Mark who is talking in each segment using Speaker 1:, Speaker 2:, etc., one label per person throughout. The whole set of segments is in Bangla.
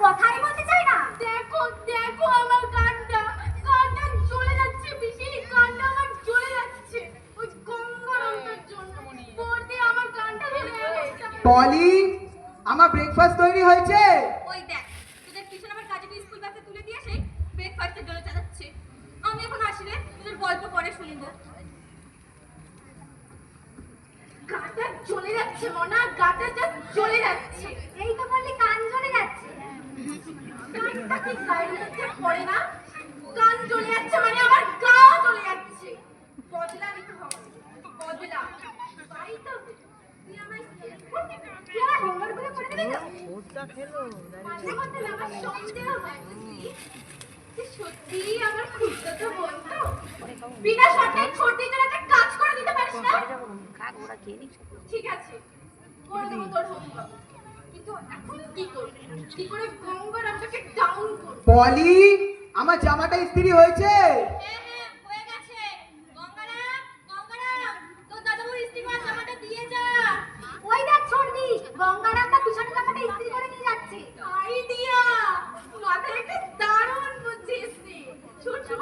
Speaker 1: কথাই বলতে চাই না।
Speaker 2: দেখো দেখো আমার কানটা জ্বলে যাচ্ছে, পিসি কানটা আমার জ্বলে যাচ্ছে ওই গঙ্গারামটার জন্য। পড়তে আমার কানটা জ্বলে যাচ্ছে।
Speaker 3: পলি, আমার ব্রেকফাস্ট তৈরি হয়েছে।
Speaker 2: ওই দেখ তোদের পিছনে আমার কাজে স্কুল ব্যাগটা তুলে দিয়ে সেই ব্রেকফাস্টের জন্য চালাচ্ছে। আমি এখন আসি রে, তোদের গল্প পরে শুনব। গাটা জ্বলে যাচ্ছে মনা, গাটা জাস্ট জ্বলে যাচ্ছে।
Speaker 1: এই তো বললি কান জ্বলে যাচ্ছে।
Speaker 2: কানটা কি গায়ের মধ্যে পড়ে না? কান জ্বলে যাচ্ছে মানে আমার গাও জ্বলে যাচ্ছে। বদলা নিতে হবে, বদলা। তাই তো তুই আমার
Speaker 1: তুই আমার হোমওয়ার্কগুলো করে দিবি তো?
Speaker 2: মাঝে মধ্যে না আমার সন্দেহ হয় বুঝলি, যে সত্যিই আমার খুঁজতো বোন তো। বিনা শর্তে ছোটির জন্য একটা কাজ করে দিতে পারিস না? ঠিক আছে, করে দেবো তোর হোমওয়ার্ক। কিন্তু এখন কি করবি? কি করে গঙ্গারামটাকে ডাউন করবো?
Speaker 3: পলি, আমার জামাটা ইস্ত্রি হয়েছে।
Speaker 2: হ্যাঁ হ্যাঁ হয়ে গেছে। গঙ্গারাম, গঙ্গারাম, তোর দাদাবুর ইস্ত্রি করা জামাটা দিয়ে যা।
Speaker 1: ওই দেখ ছোড়দি, গঙ্গারামটা পিছনের জামাটা ইস্ত্রি করে নিয়ে যাচ্ছে।
Speaker 2: আইডিয়া, মাথায় একটা দারুণ বুদ্ধি এসছে। ছোট ছোট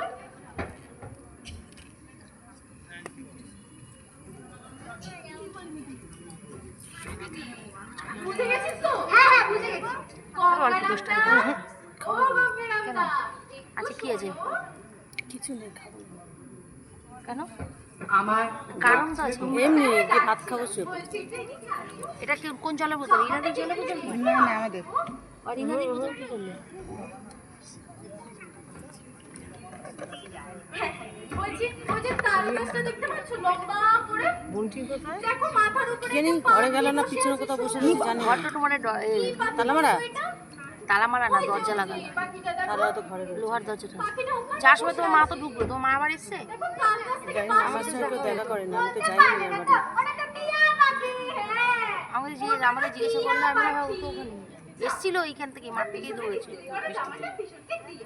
Speaker 2: বুঝে গেছিস তো?
Speaker 1: হ্যাঁ হ্যাঁ বুঝে গেছি।
Speaker 2: গঙ্গারামটা, ও গঙ্গারামটা,
Speaker 4: আচ্ছা কি আছে?
Speaker 5: কিছু নেই, খাবো না।
Speaker 4: কেন?
Speaker 3: আমার
Speaker 4: কারণ তো আছে।
Speaker 5: এমনি যে ভাত খাবো সে
Speaker 2: বলছি যে
Speaker 4: এটা কি কোন জলের বোতল? ইনাদের জলের বোতল?
Speaker 5: না না আমাদের
Speaker 4: আর ইনাদের বোতল কি করলে?
Speaker 2: বলছি ওই যে তাল গাছটা দেখতে পাচ্ছ লম্বা করে?
Speaker 5: বন্টি কোথায়
Speaker 2: দেখো মাথার উপরে
Speaker 5: জানি
Speaker 2: একটা
Speaker 5: ঘরে গেল না
Speaker 2: পাখি
Speaker 5: পিছনে
Speaker 2: বসে
Speaker 5: কোথাও
Speaker 2: আছে।
Speaker 5: বসে নেই জানি না।
Speaker 4: ঘরটা তোমার
Speaker 2: কি পাখি
Speaker 5: তালা মারা?
Speaker 2: এটা?
Speaker 4: তালা মারা না,
Speaker 2: ওই যে
Speaker 4: দরজা
Speaker 2: ওই
Speaker 4: লাগানো।
Speaker 2: পাখিটা দেখো।
Speaker 5: তারা তো ঘরে রয়েছে।
Speaker 4: লোহার দরজাটা।
Speaker 2: পাখিটা ওখানে
Speaker 4: যার সময়
Speaker 2: বসে
Speaker 4: তোমার মা
Speaker 2: আছে।
Speaker 4: তো ঢুকলো, তোমার মা আবার এসছে।
Speaker 2: দেখো তাল গাছ থেকে
Speaker 5: জানি না,
Speaker 2: পাখি
Speaker 5: আমার সঙ্গে কেউ
Speaker 2: বসে
Speaker 5: দেখা করে না, আমি তো
Speaker 1: বলতে
Speaker 5: যাই
Speaker 1: পারে
Speaker 5: না
Speaker 1: না
Speaker 5: আমার
Speaker 1: তো, ওটা তো টিয়া পাখি। হ্যাঁ
Speaker 4: আমাদের জিজ্ঞাসা করলে আমি ভাবো তো ওখানে এসছিল, এইখান থেকে মাঠ থেকেই দৌড়েছে।
Speaker 2: ওরা জামাটা পিছনকে দিয়ে।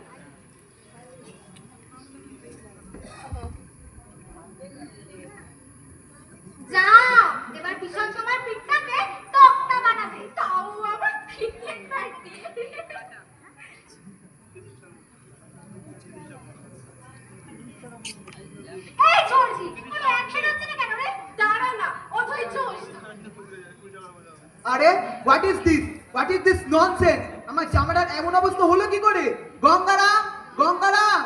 Speaker 1: যাও, এবার পিছন তোমার পিঠটাকে তক্তা বানাবে।
Speaker 2: তাও আবার ক্রিকেট ব্যাট দিয়ে।
Speaker 1: এই ছোড়দি, তুই অ্যাকশন হচ্ছে না কেন রে?
Speaker 2: দাঁড়া না, অধৈর্য হোস না।
Speaker 3: আরে হোয়াট ইজ দিস ননসেন্স? আমার জামাটার এমন অবস্থা হলো কি করে? গঙ্গারাম, গঙ্গারাম।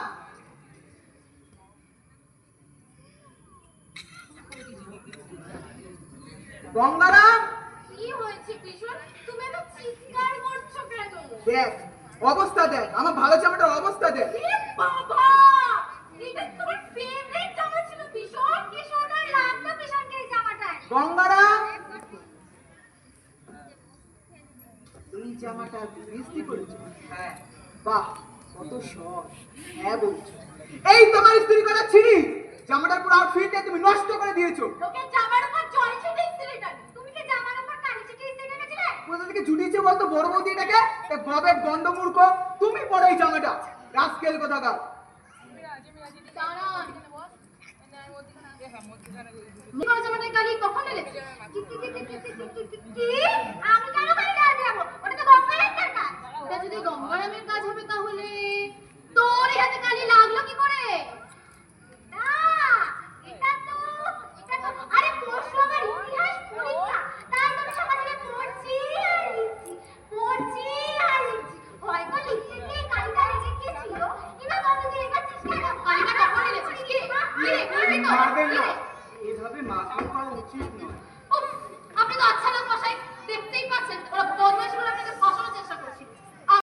Speaker 3: গঙ্গারাম,
Speaker 2: কি হয়েছে কিশোর? তুমি এত চিৎকার করছো কেন?
Speaker 3: দেখ অবস্থা, দেখ আমার ভালো জামাটার অবস্থা দেখ।
Speaker 2: এ বাবা! এটা তোমার ফেভারিট জামা ছিল কিশোর?
Speaker 1: কি সুন্দর লাগতো পিছনকে এই জামাটায়।
Speaker 3: গঙ্গারাম, এই জামাটা তুমি ইস্ত্রি করেছো? হ্যাঁ। বাহ, কত শখ। হ্যাঁ বলছো। এই তোমার ইস্ত্রি করা ছিঁড়ি জামাটার পুরো আউটফিটটা তুমি নষ্ট করে দিয়েছো।
Speaker 2: লোকে জামার উপর জল ছিটে ছিলেটা।
Speaker 1: তুমি কি জামার উপর কালি ছিটিয়ে ইস্ত্রি করেছিলে?
Speaker 3: কোথা থেকে জুটিয়েছে বলতো বড় বৌদি এটাকে? তা গবেট গন্ধমূর্খ, তুমি পড়ো এই জামাটা। রাস্কেল কোথাকার।
Speaker 2: দাঁড়ান।
Speaker 1: তোমার জামাটায় কালি কখন এলে? কি? আমি কেন কালি লাগাতে যাবো? ওটা তো গঙ্গারামের কাজ।
Speaker 2: এটা যদি গঙ্গারামের কাজ হবে তাহলে
Speaker 1: তোর এই হাতে কালি লাগলো কি করে? না, এটা তো আরে পরশু আমার ইতিহাস পরীক্ষা। তাই তো আমি সকাল থেকে পড়ছি আর লিখছি। হয়তো লিখতে গিয়ে কালিটা লেগে গিয়েছিল। এবার কত দিয়ে লেখাচ্ছিস কেন?
Speaker 2: কালিটা কখন এনেছিস? কি রে? কি রে? বলবি তো?
Speaker 3: মারবেন
Speaker 2: কি
Speaker 3: না,
Speaker 2: রে?
Speaker 3: এভাবে মারধর করা উচিত নয়।
Speaker 2: উফ, আপনি তো